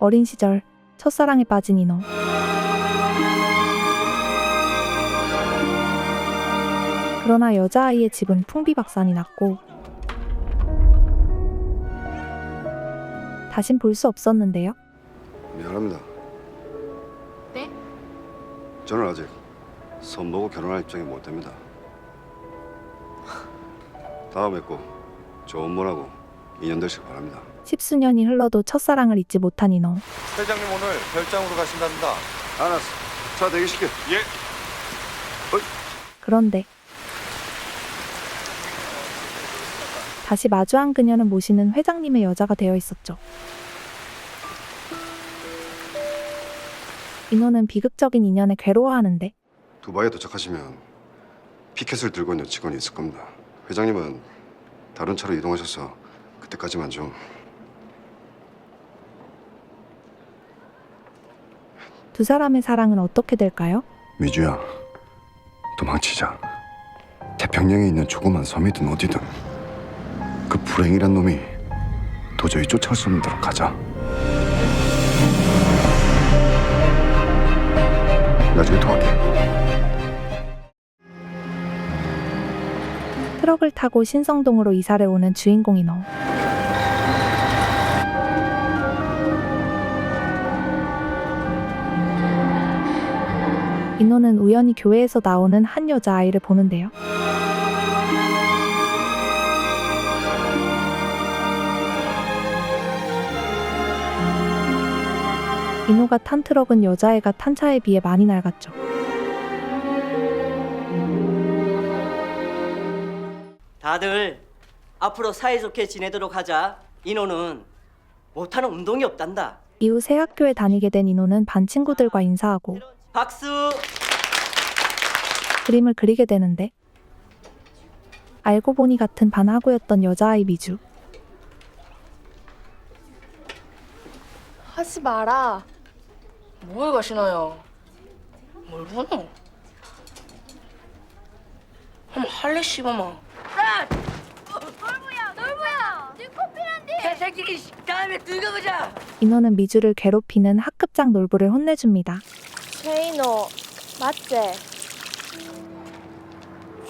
어린 시절 첫사랑에 빠진 인호. 그러나 여자아이의 집은 풍비박산이 났고 다신 볼 수 없었는데요. 미안합니다. 네? 저는 아직 선보고 결혼할 입장이 못 됩니다. 다음에 꼭 좋은 분하고 인연 되시길 바랍니다. 10수년이 흘러도 첫사랑을 잊지 못한 인호. 회장님 오늘 별장으로 가신답니다. 알았어. 차 대기시켜. 예. 그런데 다시 마주한 그녀는 모시는 회장님의 여자가 되어 있었죠. 인호는 비극적인 인연에 괴로워하는데 두바이에 도착하시면 피켓을 들고 있는 직원이 있을 겁니다. 회장님은 다른 차로 이동하셔서 그때까지만 좀. 두 사람의 사랑은 어떻게 될까요? 미주야, 도망치자. 태평양에 있는 조그만 섬이든 어디든 그 불행이란 놈이 도저히 쫓아올 수 없는 데로 가자. 나중에 통화할게. 트럭을 타고 신성동으로 이사를 오는 주인공 인호. 인호는 우연히 교회에서 나오는 한 여자아이를 보는데요. 인호가 탄 트럭은 여자애가 탄 차에 비해 많이 낡았죠. 다들 앞으로 사이좋게 지내도록 하자. 인호는 못하는 운동이 없단다. 이후 새 학교에 다니게 된 인호는 반 친구들과 인사하고 박수. 그림을 그리게 되는데 알고 보니 같은 반 하구였던 여자아이 미주. 하지 마라. 뭘 가시나요? 뭘 보노? 한번 할래 씹어마. 놀부야, 네 커피란데. 개새끼 다음에 들고 보자. 인호는 미주를 괴롭히는 학급장 놀부를 혼내줍니다. 최인호, 맞지?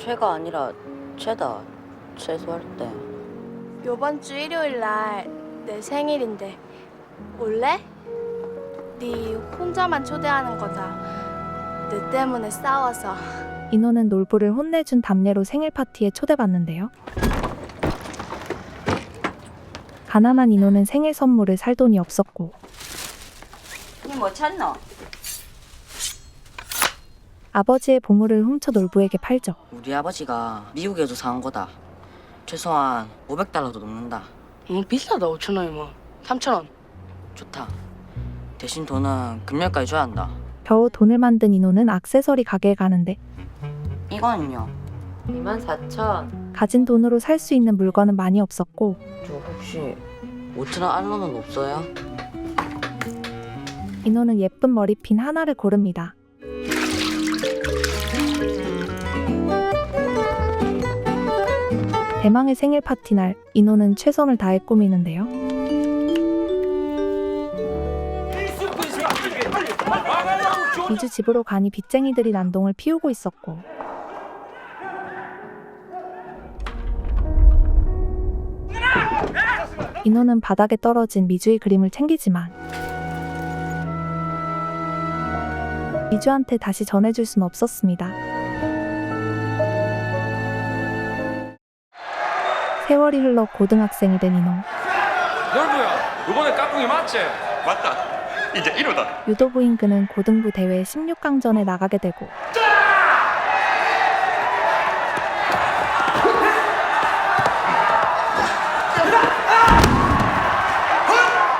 죄가 아니라 죄다. 재수할 때. 요번 주 일요일 날 내 생일인데 올래? 네 혼자만 초대하는 거다. 너 때문에 싸워서. 인호는 놀부를 혼내준 답례로 생일 파티에 초대받는데요. 가난한 인호는 생일 선물을 살 돈이 없었고 니 뭐 찾노? 아버지의 보물을 훔쳐 놀부에게 팔죠. 우리 아버지가 미국에서 사온 거다. 최소한 500달러도 넘는다. 비싸다 5,000원이면 3,000원. 좋다. 대신 돈은 금년까지 줘야 한다. 겨우 돈을 만든 인호는 액세서리 가게에 가는데 이거는요? 24,000. 가진 돈으로 살 수 있는 물건은 많이 없었고 저 혹시 5천원 알로는 없어요? 인호는 예쁜 머리핀 하나를 고릅니다. 대망의 생일 파티 날 인호는 최선을 다해 꾸미는데요. 미주 집으로 가니 빚쟁이들이 난동을 피우고 있었고 인호는 바닥에 떨어진 미주의 그림을 챙기지만 미주한테 다시 전해줄 순 없었습니다. 세월이 흘러 고등학생이 된 인호. 놀부야, 이번에 깍꿍이 맞지? 맞다. 이제 이러다. 유도부인 그는 고등부 대회 16강전에 나가게 되고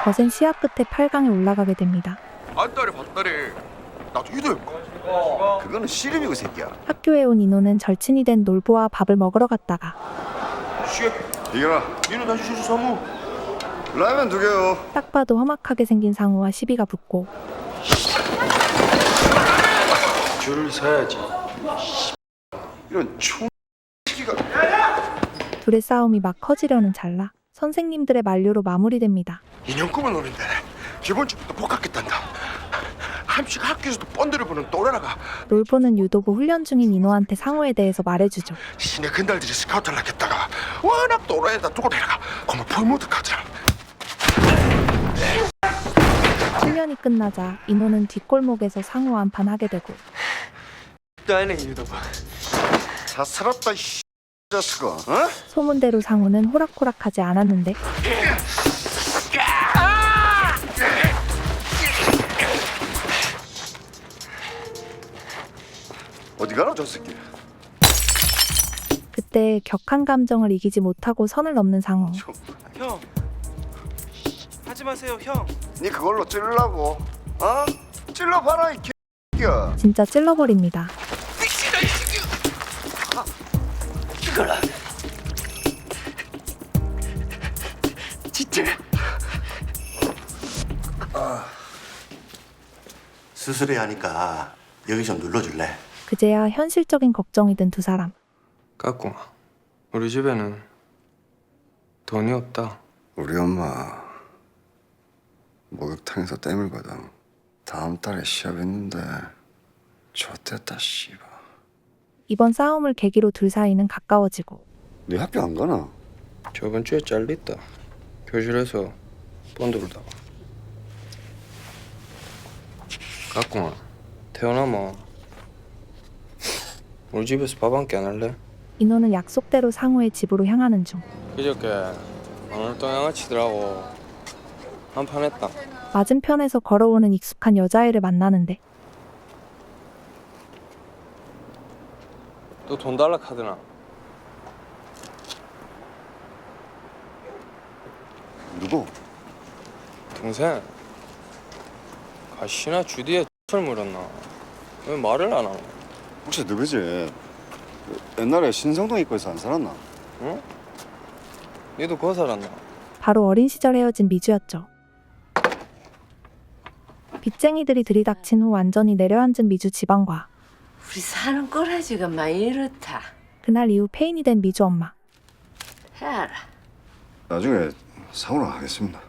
거센 시합 끝에 8강에 올라가게 됩니다. 안달이 봤다리. 나도 유도해볼까? 그거는 씨름이고 새끼야. 학교에 온 인호는 절친이 된 놀부와 밥을 먹으러 갔다가 쉣. 이겨라. 니는 다시 실수 사무. 라면 2개요. 딱 봐도 험악하게 생긴 상우와 시비가 붙고 줄을 서야지. 이런 총 시기가. 둘의 싸움이 막 커지려는 찰나 선생님들의 만류로 마무리됩니다. 인형 꾸은 놈인데 기본적부터 복학했단다. 함식 학교에서도 뻔들을 보는 또래라가 롤보는 유도부 훈련 중인 인호한테 상호에 대해서 말해주죠. 시내 근달들이 스카우트를 했다가 워낙 또래에다 두고 내려가 정말 불무득하잖아. 훈련이 끝나자 인호는 뒷골목에서 상호와 한판하게 되고 나네 유도부. 사스럽다 이 자식아. 어? 소문대로 상호는 호락호락하지 않았는데 어디 가노 저 새끼. 그때 격한 감정을 이기지 못하고 선을 넘는 상호. 형. 하지 마세요, 형. 니 그걸로 찔러고 어? 찔러봐라 이 개새끼야. 진짜 찔러버립니다. 진짜. 수술해야 하니까 여기 좀 눌러줄래? 그제야 현실적인 걱정이 든 두 사람. 까꿍아, 우리 집에는 돈이 없다. 우리 엄마 목욕탕에서 땜을거든. 다음 달에 시합 있는데 좋댔다 씨발. 이번 싸움을 계기로 둘 사이는 가까워지고 네 학교 안 가나? 저번 주에 잘렸다. 교실에서 뻔돌다가. 까꿍아, 태어나면 우리 집에서 밥 한 끼 안 할래? 인호는 약속대로 상호의 집으로 향하는 중. 그저께 오늘 또 양아치들하고 한판 했다. 맞은편에서 걸어오는 익숙한 여자애를 만나는데 또 돈 달라 카드나? 누구? 동생. 가시나 주디에 X를 물었나? 왜 말을 안 하노? 혹시 누구지? 옛날에 신성동 입구에서 안 살았나? 응? 니도 거기 살았나? 바로 어린 시절 헤어진 미주였죠. 빚쟁이들이 들이닥친 후 완전히 내려앉은 미주 집안과 우리 사는 꼬라지가 많이 이렇다. 그날 이후 폐인이 된 미주 엄마. 해라. 나중에 상호랑 하겠습니다.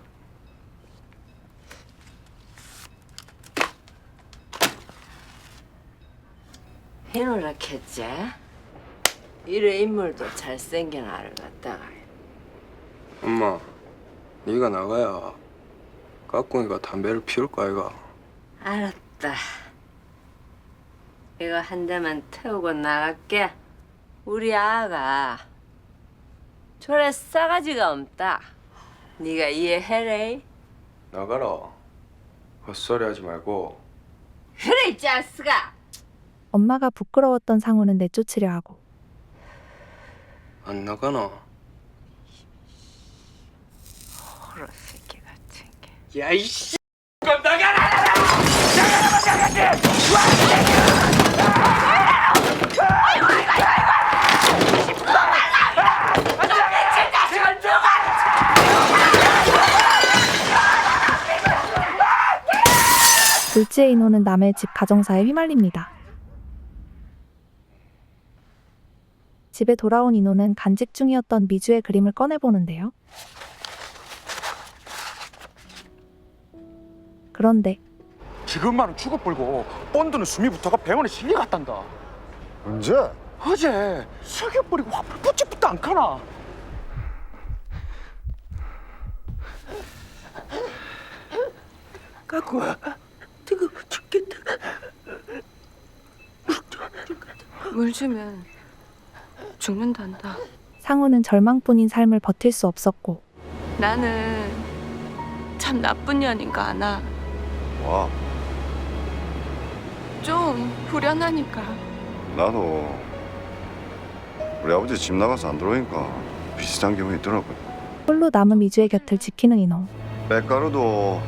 해놓으라 했지? 이래 인물도 잘생긴 아를 갖다가. 엄마, 네가 나가야 까꿍이가 담배를 피울 거 아이가? 알았다. 이거 한 대만 태우고 나갈게. 우리 아가 저래 싸가지가 없다. 네가 이해해래? 나가라. 헛소리 하지 말고. 그래 이 자스가. 엄마가 부끄러웠던 상호는 내쫓으려 하고 안 나가나? 호러 새끼 같은 게. 야 이씨! 그럼 나가라! 둘째 인호는 남의 집 가정사에 휘말립니다. 집에 돌아온 인호는 간직 중이었던 미주의 그림을 꺼내보는데요. 그런데 지금만은 죽어버리고 본드는 숨이 붙어가 병원에 실려갔단다. 언제? 어제 석여버리고 화풀 붙지부터 안 가나. 까꿍아, 뜨거워 죽겠다. 물 주면 죽는단다. 상호는 절망뿐인 삶을 버틸 수 없었고 나는 참 나쁜 년인가 아나. 와, 좀 후련하니까. 나도 우리 아버지 집 나가서 안 들어오니까 비슷한 경우 있더라고요. 홀로 남은 미주의 곁을 지키는 인호. 빽가루도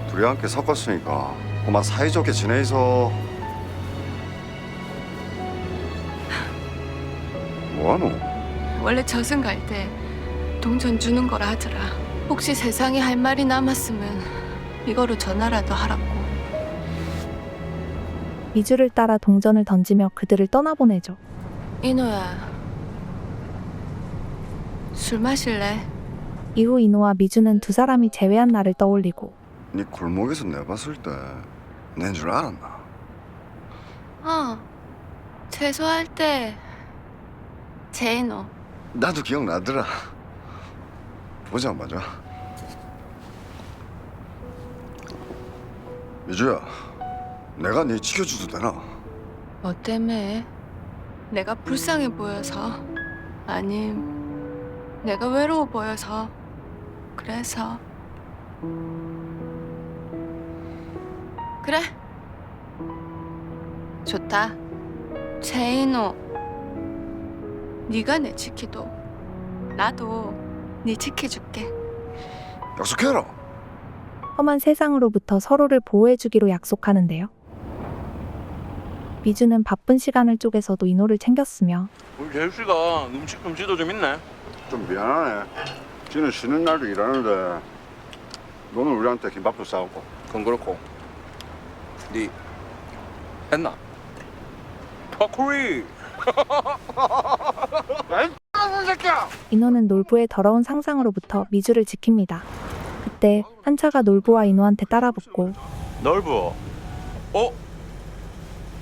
둘이 함께 섞었으니까 그만 사이좋게 지내이소. 뭐하노? 원래 저승 갈 때 동전 주는 거라 하더라. 혹시 세상에 할 말이 남았으면 이거로 전화라도 하라고. 미주를 따라 동전을 던지며 그들을 떠나보내죠. 인호야, 술 마실래? 이후 인호와 미주는 두 사람이 재회한 날을 떠올리고 네 골목에서 내봤을 때 낸 줄 알았나? 재수할 때 제인호. 나도 기억나더라. 보자마자. 미주야, 내가 네 지켜줘도 되나? 뭐 때문에? 내가 불쌍해 보여서? 아님 내가 외로워 보여서? 그래서? 그래. 좋다. 제인호. 네가 내 지키도 나도 네 지켜줄게. 약속해라. 험한 세상으로부터 서로를 보호해주기로 약속하는데요. 미주는 바쁜 시간을 쪼개서도 인호를 챙겼으며 우리 재수씨가 음식 금지도 좀 있네. 좀 미안하네. 지는 쉬는 날도 일하는데 너는 우리한테 김밥도 싸우고. 그건 그렇고 네 했나? 파쿠리 인호는 놀부의 더러운 상상으로부터 미주를 지킵니다. 그때 한 차가 놀부와 인호한테 따라붙고 넓어.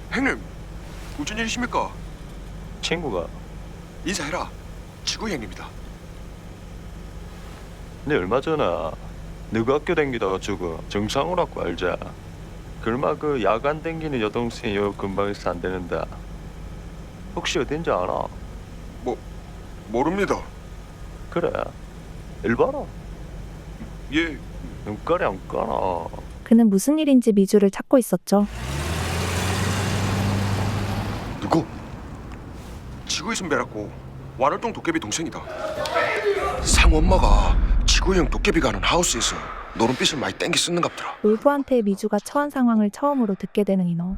형님, 무슨 일이십니까? 친구가 인사해라. 지구 형님이다. 내 얼마 전에 너가 학교 댕기다가 죽어 정상으로 갖고 알자. 그마 그 야간 댕기는 여동생이 요 근방에서 안 되는데 혹시 어딘지 알아? 모릅니다. 그래 일 봐라. 예, 눈깔이 안 까나. 그는 무슨 일인지 미주를 찾고 있었죠. 누구? 지구의 선배라고 완월동 도깨비 동생이다. 상 엄마가 지구형 도깨비가 하는 하우스에서 노른빛을 많이 땡기 쓰는갑더라. 놀부한테 미주가 처한 상황을 처음으로 듣게 되는 인호.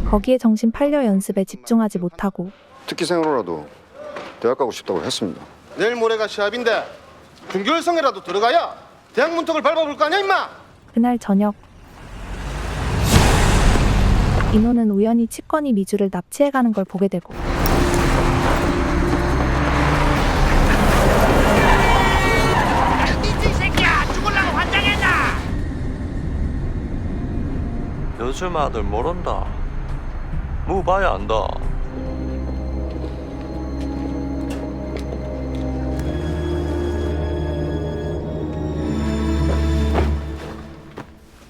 거기에 정신 팔려 연습에 집중하지 못하고 특기생으로라도 대학 가고 싶다고 했습니다. 내일 모레가 시합인데 준결승이라도 들어가야 대학 문턱을 밟아볼 거 아니야 임마. 그날 저녁 인호는 우연히 치권이 미주를 납치해가는 걸 보게 되고 요즘 아들 모른다. 뭐 봐야 안다.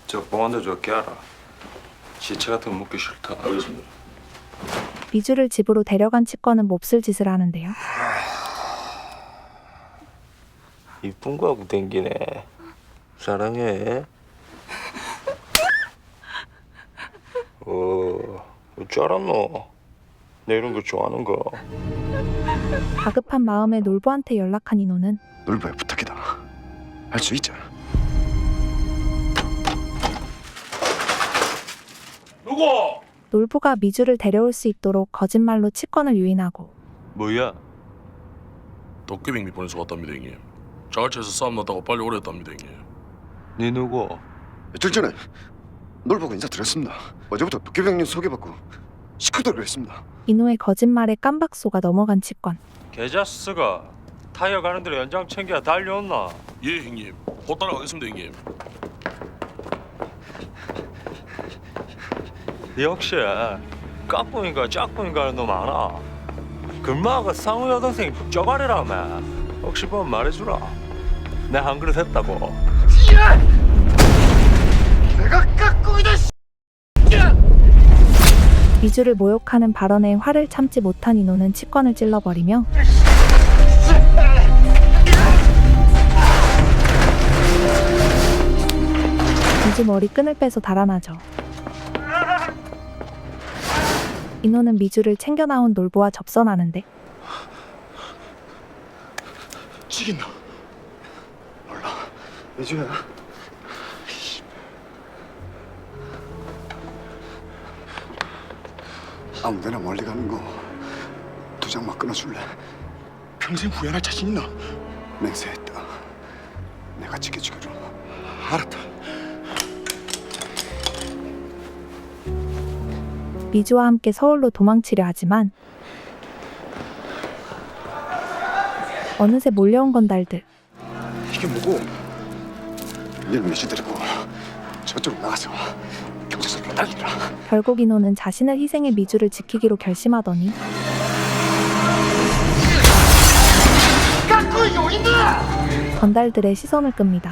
저 봉안도 좀 깨라. 시체 같은 거 먹기 싫다. 알겠습니다. 미주를 집으로 데려간 치권은 몹쓸 짓을 하는데요. 이쁜 거 하고 댕기네. 사랑해. 어쩔 알았노? 내 이런 거 좋아하는 거. 다급한 마음에 놀부한테 연락한 인호는 놀부의 부탁이다. 할 수 있자. 누구? 놀부가 미주를 데려올 수 있도록 거짓말로 치권을 유인하고 뭐야? 도깨비 보내서 왔답니다 형님. 자갈치에서 싸움 났다고 빨리 오랬답니다 형님. 네 누구? 며칠 전에 놀부가 인사드렸습니다. 어제부터 도깨비 형님 소개받고 시크도를 했습니다. 인호의 거짓말에 깜박소가 넘어간 치권. 계자스가 타이어 가는 대로 연장 챙겨 달려온나? 예 형님. 곧 따라가겠습니다 형님. 역시 깍꿍인가 짝꿍인가 하는 놈 많아. 금마가 상우 여동생이 쪼가리라며. 혹시 보면 말해주라. 내 한 그릇 했다고. 내가 깍꿍이다. 미주를 모욕하는 발언에 화를 참지 못한 인호는 치권을 찔러버리며 미주 머리끈을 빼서 달아나죠. 인호는 미주를 챙겨 나온 놀부와 접선하는데 죽인다. 몰라. 미주야. 아무데나 멀리 가는 거 두 장만 끊어줄래? 평생 후회할 자신 있나? 맹세했다. 내가 지켜주기로. 알았다. 미주와 함께 서울로 도망치려 하지만 어느새 몰려온 건달들. 이게 뭐고? 니는 미주 데리고 저쪽으로 나가서 경찰서로 달리라. 결국 인호는 자신을 희생해 미주를 지키기로 결심하더니 건달들의 시선을 끕니다.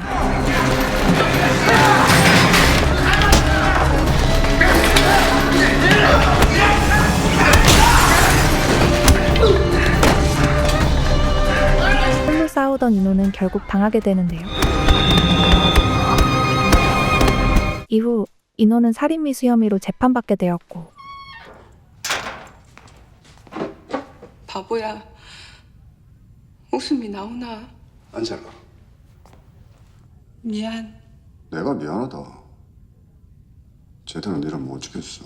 홀로 싸우던 인호는 결국 당하게 되는데요. 이후 인호는 살인미수 혐의로 재판받게 되었고 바보야. 웃음이 나오나? 안젤라, 미안. 내가 미안하다. 제대로 니를 못 지켰어.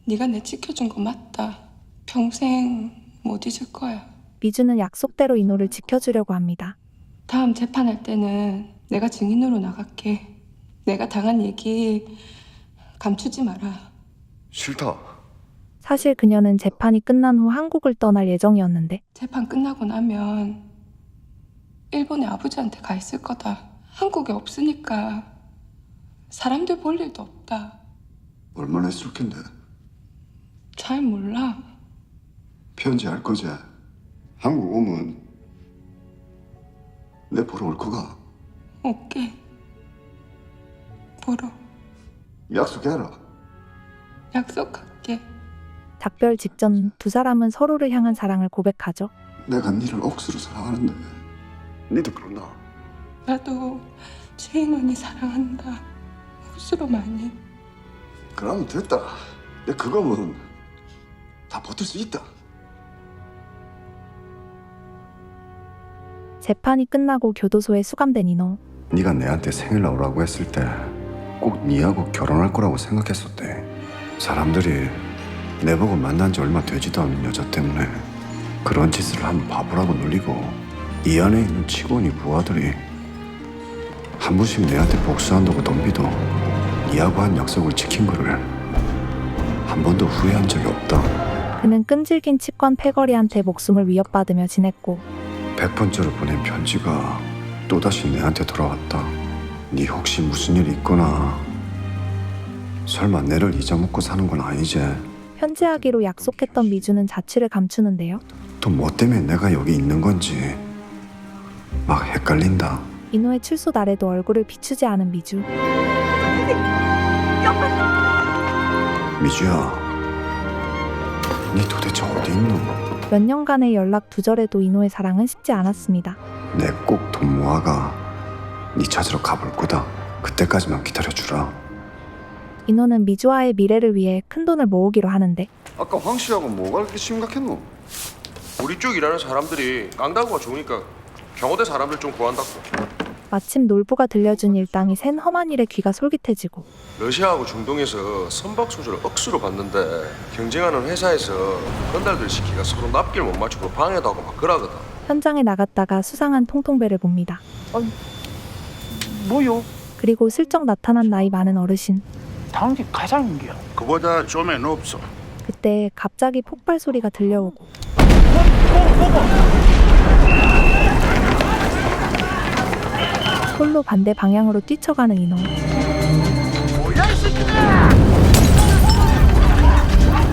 네가 내 지켜준 거 맞다. 평생 못 잊을 거야. 미주는 약속대로 인호를 지켜주려고 합니다. 다음 재판할 때는 내가 증인으로 나갈게. 내가 당한 얘기 감추지 마라. 싫다. 사실 그녀는 재판이 끝난 후 한국을 떠날 예정이었는데 재판 끝나고 나면 일본에 아버지한테 가 있을 거다. 한국에 없으니까 사람들 볼 일도 없다. 얼마나 했을 텐데. 잘 몰라. 편지 할 거지. 한국 오면 내 보러 올 거가. 올게. 보러. 약속해라. 약속할게. 작별 직전 두 사람은 서로를 향한 사랑을 고백하죠. 내가 니를 억수로 사랑하는데 니도 그러나? 나도 최인 언니 사랑한다. 억수로 많이. 그러면 됐다. 내 그거면 다 버틸 수 있다. 재판이 끝나고 교도소에 수감된 인호. 네가 내한테 생일 나오라고 했을 때 꼭 니하고 결혼할 거라고 생각했었대. 사람들이 내 보고 만난 지 얼마 되지도 않은 여자 때문에 그런 짓을 한 바보라고 놀리고 이 안에 있는 직원이 부하들이 한 번씩 내한테 복수한다고 덤비도 니하고 한 약속을 지킨 거를 한 번도 후회한 적이 없다. 그는 끈질긴 치권 패거리한테 목숨을 위협받으며 지냈고 100번째로 보낸 편지가 또다시 내한테 돌아왔다. 네 혹시 무슨 일 있거나 설마 내를 잊어먹고 사는 건 아니지? 편지하기로 약속했던 미주는 자취를 감추는데요. 또 뭐 때문에 내가 여기 있는 건지 막 헷갈린다. 인호의 출소 날에도 얼굴을 비추지 않은 미주. 미주야, 네 도대체 어디 있노? 몇 년간의 연락 두절에도 인호의 사랑은 식지 않았습니다. 내 꼭 돈 모아가 네 찾으러 가볼 거다. 그때까지만 기다려주라. 인호는 미주와의 미래를 위해 큰돈을 모으기로 하는데 아까 황 씨하고 뭐가 그렇게 심각했노? 우리 쪽 일하는 사람들이 깡다구가 좋으니까 경호대 사람들 좀 구한다고. 마침 놀부가 들려준 일당이 센 험한 일에 귀가 솔깃해지고 러시아하고 중동에서 선박 수주를 억수로 받는데 경쟁하는 회사에서 건달들 시키가 서로 납기를 못 맞추고 방해도 하고 막 그러거든. 현장에 나갔다가 수상한 통통배를 봅니다. 뭐요? 그리고 슬쩍 나타난 나이 많은 어르신. 당신 가장인겨. 그보다 좀엔 없어. 그때 갑자기 폭발 소리가 들려오고 홀로 반대 방향으로 뛰쳐가는 인호.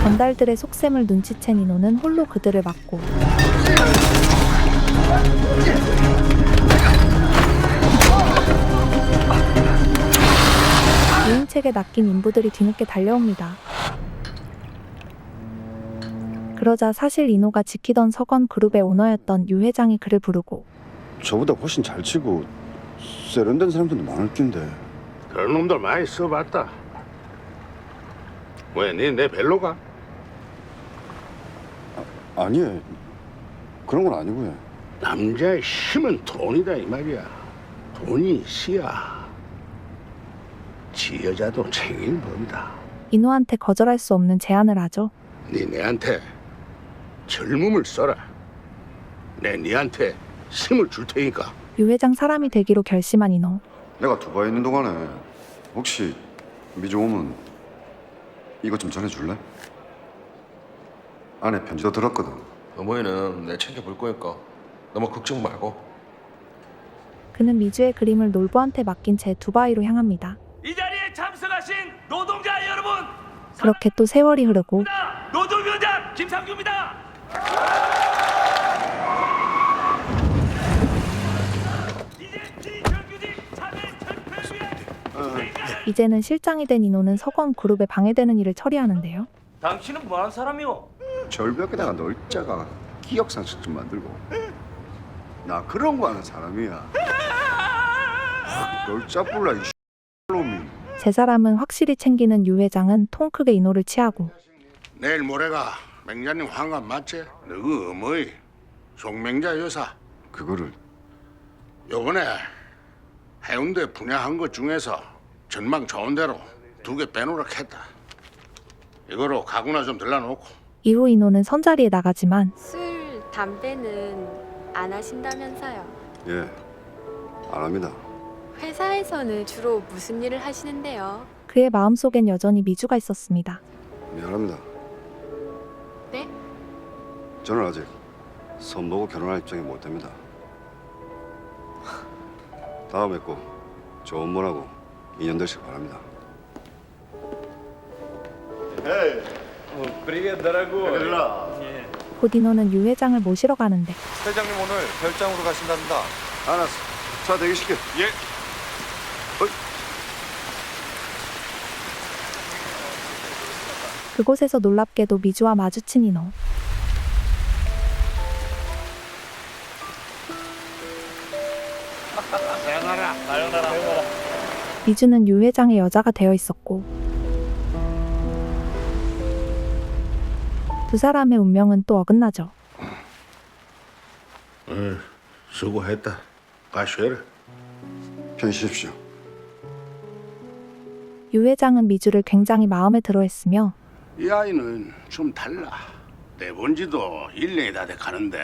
건달들의 속셈을 눈치챈 인호는 홀로 그들을 막고 유인책에 낚인 인부들이 뒤늦게 달려옵니다. 그러자 사실 인호가 지키던 서건 그룹의 오너였던 유 회장이 그를 부르고 저보다 훨씬 잘 치고 세련된 사람들도 많을 텐데. 그런 놈들 많이 써봤다. 왜, 내 벨로 가? 아니에요. 그런 건 아니고요. 남자의 힘은 돈이다 이 말이야. 돈이 있어야 지 여자도 챙기는 법이다. 인호한테 거절할 수 없는 제안을 하죠. 내한테 젊음을 써라. 네한테 힘을 줄 테니까. 유 회장 사람이 되기로 결심한 인호. 내가 두바이에 있는 동안에 혹시 미주 오면 이것 좀 전해줄래? 안에 편지도 들었거든. 어머니는 내 챙겨볼 거니까 너무 걱정 말고. 그는 미주의 그림을 놀부한테 맡긴 채 두바이로 향합니다. 이 자리에 참석하신 노동자 여러분, 그렇게 또 세월이 흐르고 노조위원장 김상규입니다. 이제는 실장이 된 인호는 서건그룹에 방해되는 일을 처리하는데요. 당신은 뭐하는 사람이오? 절벽에다가 놀자가 기억상실 좀 만들고 나 그런 거 하는 사람이야. 놀자 불라 이 놈이. 제 사람은 확실히 챙기는 유 회장은 통 크게 인호를 취하고 내일 모레가 맹자님 환갑 맞지? 너그 어머니 송맹자 여사 그거를 요번에 해운대 분야한 것 중에서 전망 좋은 대로 2개 빼놓으라 했다. 이거로 가구나 좀 들러놓고. 이후 인호는 선자리에 나가지만 술, 담배는 안 하신다면서요? 예, 안 합니다. 회사에서는 주로 무슨 일을 하시는데요? 그의 마음속엔 여전히 미주가 있었습니다. 미안합니다. 네? 저는 아직 선보고 결혼할 입장이 못 됩니다. 다음에 꼭 좋은 분하고 인연 되시길 바랍니다. 곧 인호는 유 회장을 모시러 가는데 회장님 오늘 별장으로 가신답니다. 알았어. 차 대기시켜. 예. 그곳에서 놀랍게도 미주와 마주친 인호. 미주는 유 회장의 여자가 되어 있었고 두 사람의 운명은 또 어긋나죠. 수고했다. 가 쉬어라. 편히 쉬십시오. 유 회장은 미주를 굉장히 마음에 들어했으며 이 아이는 좀 달라. 내본 지도 1년이 다 돼 가는데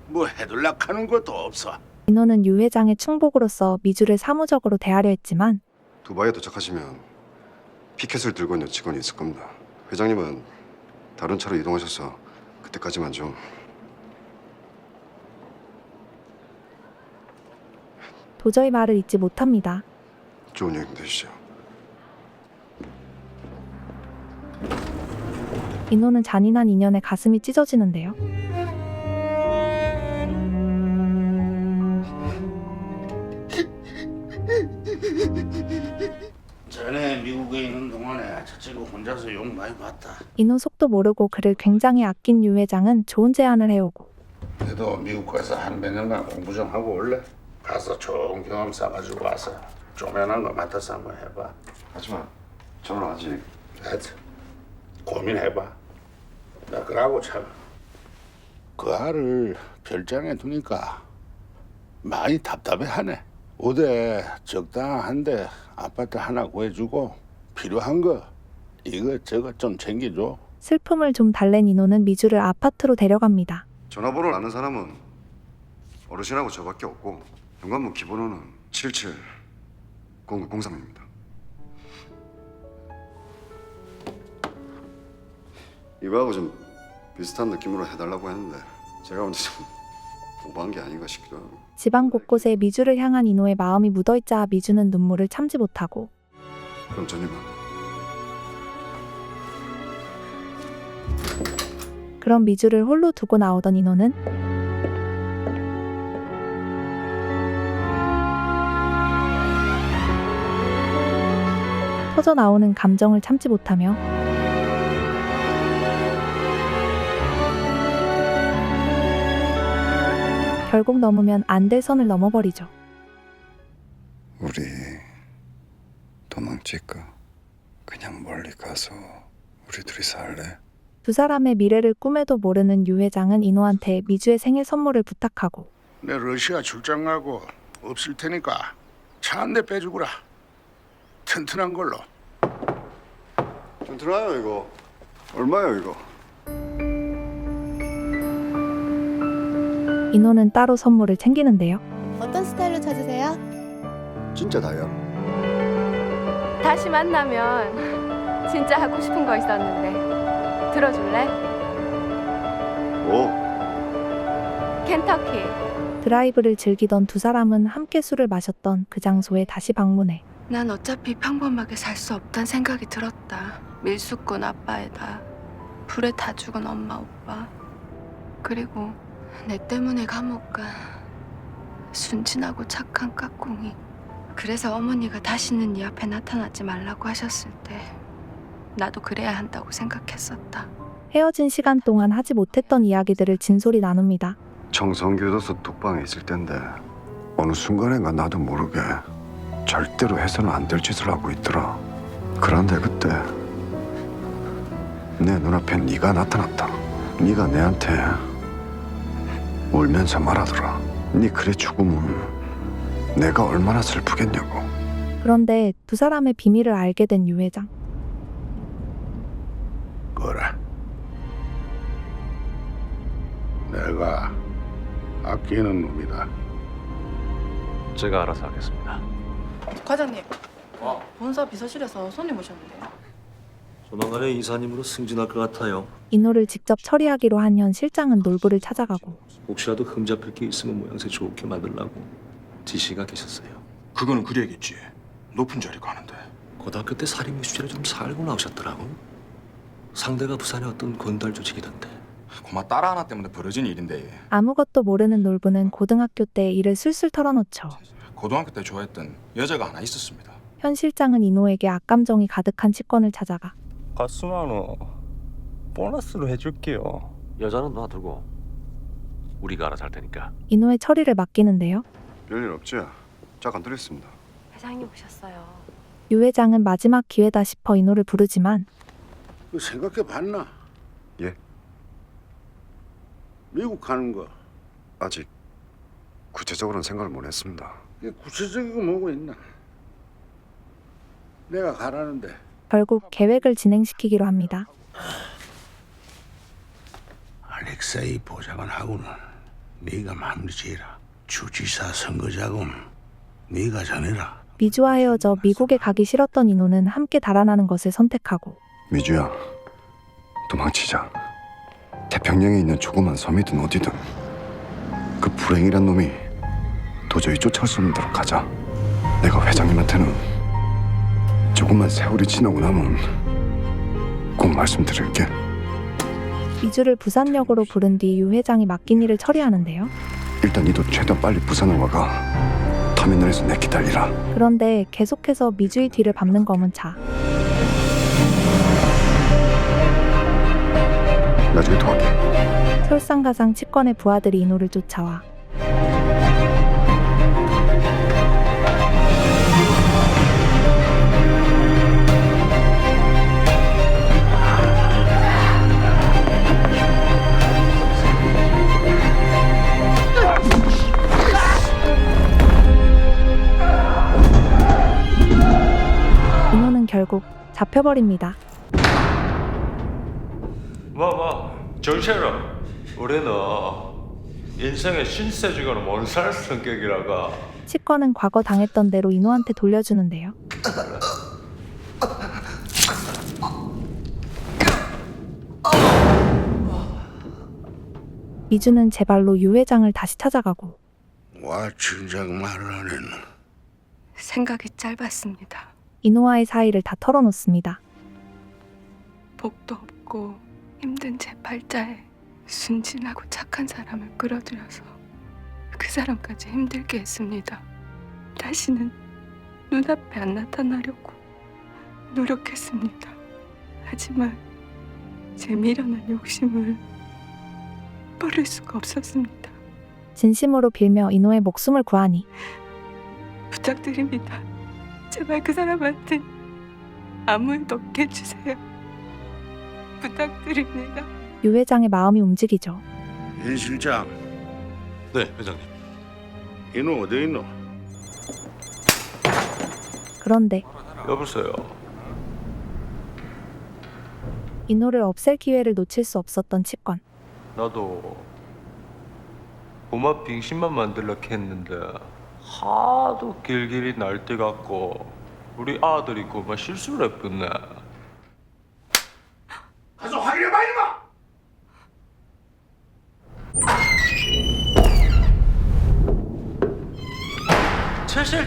뭐 해둘락 하는 것도 없어. 인호는 유 회장의 충복으로서 미주를 사무적으로 대하려 했지만 두바이에 도착하시면 피켓을 들고 있는 직원이 있을 겁니다. 회장님은 다른 차로 이동하셔서 그때까지만 좀. 도저히 말을 잇지 못합니다. 좋은 여행 되시죠. 인호는 잔인한 인연에 가슴이 찢어지는데요. 전에 미국에 있는 동안에 저 친구 혼자서 욕 많이 봤다. 인호 속도 모르고 그를 굉장히 아낀 유 회장은 좋은 제안을 해오고 너도 미국 가서 한 몇 년간 공부 좀 하고 올래? 가서 좋은 경험 쌓아가지고 와서 조만한 거 맡아서 한번 해봐. 하지만 저는 아직. 하여튼 고민해봐. 나 그러고 참 그 알을 별장에 두니까 많이 답답해하네. 어디 적당한데 아파트 하나 구해주고 필요한 거 이것저것 좀 챙겨줘. 슬픔을 좀 달랜 인호는 미주를 아파트로 데려갑니다. 전화번호를 아는 사람은 어르신하고 저밖에 없고 현관문 기본호는 77-0903입니다. 이거하고 좀 비슷한 느낌으로 해달라고 했는데 제가 먼저 좀 오버한 게 아닌가 싶기도 하고. 집안 곳곳에 미주를 향한 인호의 마음이 묻어있자 미주는 눈물을 참지 못하고 그럼 저님은? 그런 미주를 홀로 두고 나오던 인호는 터져 나오는 감정을 참지 못하며 결국 넘으면 안 될 선을 넘어버리죠. 우리 도망칠까? 그냥 멀리 가서 우리 둘이 살래? 두 사람의 미래를 꿈에도 모르는 유 회장은 인호한테 미주의 생일 선물을 부탁하고 내 러시아 출장 가고 없을 테니까 차 한 대 빼주거라. 튼튼한 걸로. 튼튼해요 이거. 얼마예요 이거? 인호는 따로 선물을 챙기는데요. 어떤 스타일로 찾으세요? 진짜 다요. 다시 만나면 진짜 하고 싶은 거 있었는데 들어줄래? 오. 켄터키 드라이브를 즐기던 두 사람은 함께 술을 마셨던 그 장소에 다시 방문해 난 어차피 평범하게 살 수 없단 생각이 들었다. 밀수꾼 아빠에다 불에 다 죽은 엄마 오빠. 그리고 내 때문에 감옥 간 순진하고 착한 까꿍이. 그래서 어머니가 다시는 네 앞에 나타나지 말라고 하셨을 때 나도 그래야 한다고 생각했었다. 헤어진 시간 동안 하지 못했던 이야기들을 진솔히 나눕니다. 청성교도소 독방에 있을 텐데 어느 순간인가 나도 모르게 절대로 해서는 안 될 짓을 하고 있더라. 그런데 그때 내 눈앞에 네가 나타났다. 네가 내한테 울면서 말하더라. 네 그래 죽으면 내가 얼마나 슬프겠냐고. 그런데 두 사람의 비밀을 알게 된 유 회장. 그래. 내가 아끼는 놈이다. 제가 알아서 하겠습니다. 과장님, 본사 비서실에서 손님 오셨는데요. 조만간에 이사님으로 승진할 것 같아요. 인호를 직접 처리하기로 한 현 실장은 놀부를 찾아가고 혹시라도 흠잡힐 게 있으면 모양새 좋게 만들라고 지시가 계셨어요. 그거는 그래야겠지. 높은 자리 가는데. 고등학교 때 사립미술실에 좀 살고 나오셨더라고. 상대가 부산의 어떤 건달 조직이던데. 고마 딸 하나 때문에 벌어진 일인데. 아무것도 모르는 놀부는 고등학교 때 일을 술술 털어놓죠. 고등학교 때 좋아했던 여자가 하나 있었습니다. 현 실장은 인호에게 악감정이 가득한 치권을 찾아가 가스나노 보너스로 해줄게요. 여자는 놔두고 우리가 알아서 할 테니까. 인호의 처리를 맡기는데요. 별일 없지? 짝안 드렸습니다. 회장님 오셨어요. 유 회장은 마지막 기회다 싶어 인호를 부르지만 그 생각해 봤나? 예? 미국 가는 거. 아직 구체적으로는 생각을 못 했습니다. 이게 구체적이고 뭐고 있나? 내가 가라는데. 결국 계획을 진행시키기로 합니다. 알렉세이 보좌관하고는 네가 마무리 지어라. 주지사 선거 자금 네가 전해라. 미주와 헤어져 미국에 가기 싫었던 인호는 함께 달아나는 것을 선택하고 미주야, 도망치자. 태평양에 있는 조그만 섬이든 어디든 그 불행이란 놈이 도저히 쫓아올 수 없는 데로 가자. 내가 회장님한테는 조금만 세월이 지나고 나면 꼭 말씀드릴게. 미주를 부산역으로 부른 뒤 유 회장이 맡긴 일을 처리하는데요. 일단 니도 최대한 빨리 부산으로 와가 터미널에서 내 기다리라. 그런데 계속해서 미주의 뒤를 밟는 검은 차. 나중에 도와게. 설상가상 치권의 부하들이 인호를 쫓아와 인호는 결국 잡혀버립니다. 정신아, 우리는 인생의 신세지고는 못 살 성격이라가. 치권은 과거 당했던 대로 인호한테 돌려주는데요. 미주는 제 발로 유 회장을 다시 찾아가고 와 진작 말을 안 했나? 생각이 짧았습니다. 인호와의 사이를 다 털어놓습니다. 복도 없고 힘든 제 팔자에 순진하고 착한 사람을 끌어들여서 그 사람까지 힘들게 했습니다. 다시는 눈앞에 안 나타나려고 노력했습니다. 하지만 제 미련한 욕심을 버릴 수가 없었습니다. 진심으로 빌며 인호의 목숨을 구하니 부탁드립니다. 제발 그 사람한테 아무 일도 없게 해주세요. 부탁드립니다. 유 회장의 마음이 움직이죠. 인 실장. 네, 회장님. 인호 어디 있노? 그런데 여보세요. 인호를 없앨 기회를 놓칠 수 없었던 치권. 나도 고마 빙신만 만들려고 했는데 하도 길길이 날때 같고 우리 아들이 고마 실수를 했었네. 가서 확인해봐 이놈아!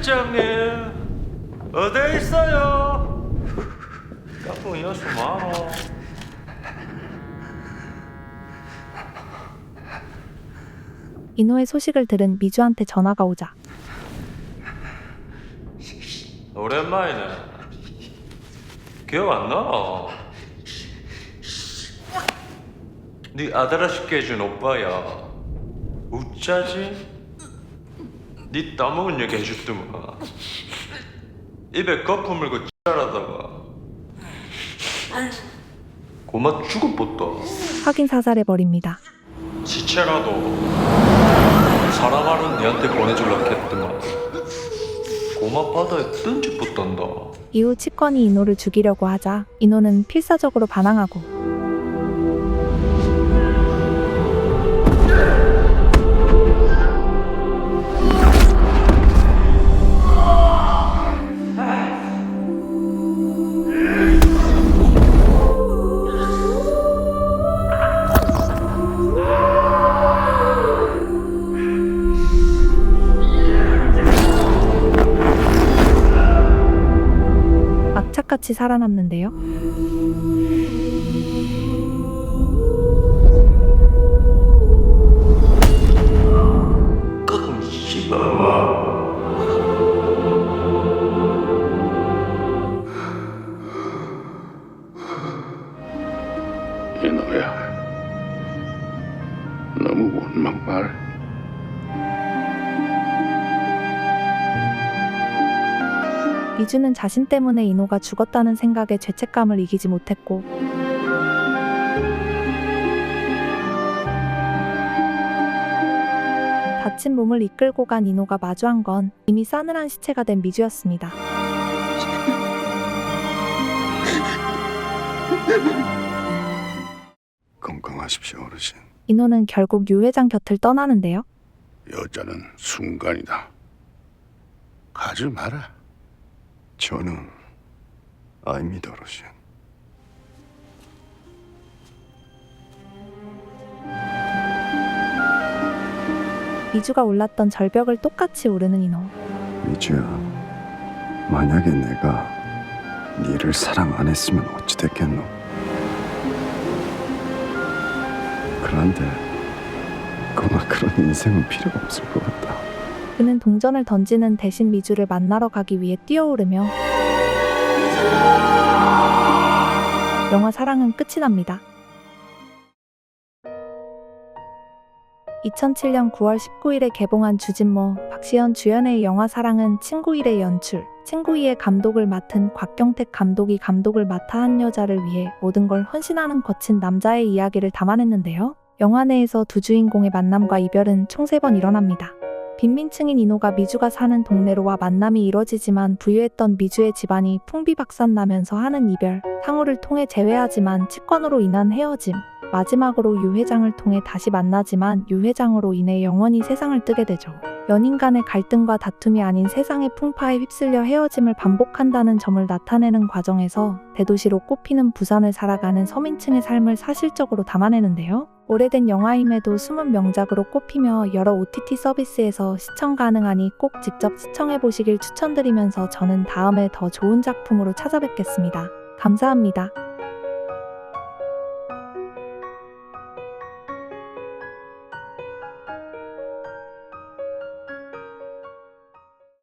실장님 어디 있어요? 까꿍 연수 많어. 인호의 소식을 들은 미주한테 전화가 오자 오랜만이네. 기억 안 나? 네 아들아쉽게 해준 오빠야. 어쩌지? 네 따먹은 얘기 해줬더만. 입에 거품 물고 찌랄하다가 고마 죽어뻗다. 확인 사살해버립니다. 지체라도 사랑하는 니한테 보내줄라 했더만 고마 바다에 던져붙단다. 이후 치권이 인호를 죽이려고 하자 인호는 필사적으로 반항하고 악착같이 살아남는데요. 인호야, 너무 원망 말. 미주는 자신 때문에 인호가 죽었다는 생각에 죄책감을 이기지 못했고 다친 몸을 이끌고 간 인호가 마주한 건 이미 싸늘한 시체가 된 미주였습니다. 건강하십시오, 어르신. 인호는 결국 유 회장 곁을 떠나는데요. 여자는 순간이다. 가지 마라. 저는 아닙니다, 어르신. 미주가 올랐던 절벽을 똑같이 오르는 인호. 미주야, 만약에 내가 니를 사랑 안 했으면 어찌 됐겠노? 그런데 그만 그런 인생은 필요가 없을 것 같다. 그는 동전을 던지는 대신 미주를 만나러 가기 위해 뛰어오르며 영화 사랑은 끝이 납니다. 2007년 9월 19일에 개봉한 주진모, 박시연 주연의 영화 사랑은 친구일의 연출, 친구이의 감독을 맡은 곽경택 감독이 감독을 맡아 한 여자를 위해 모든 걸 헌신하는 거친 남자의 이야기를 담아냈는데요. 영화 내에서 두 주인공의 만남과 이별은 총 3번 일어납니다. 빈민층인 인호가 미주가 사는 동네로 와 만남이 이뤄지지만 부유했던 미주의 집안이 풍비박산나면서 하는 이별, 상우를 통해 재회하지만 치권으로 인한 헤어짐, 마지막으로 유 회장을 통해 다시 만나지만 유 회장으로 인해 영원히 세상을 뜨게 되죠. 연인 간의 갈등과 다툼이 아닌 세상의 풍파에 휩쓸려 헤어짐을 반복한다는 점을 나타내는 과정에서 대도시로 꼽히는 부산을 살아가는 서민층의 삶을 사실적으로 담아내는데요. 오래된 영화임에도 숨은 명작으로 꼽히며 여러 OTT 서비스에서 시청 가능하니 꼭 직접 시청해보시길 추천드리면서 저는 다음에 더 좋은 작품으로 찾아뵙겠습니다. 감사합니다.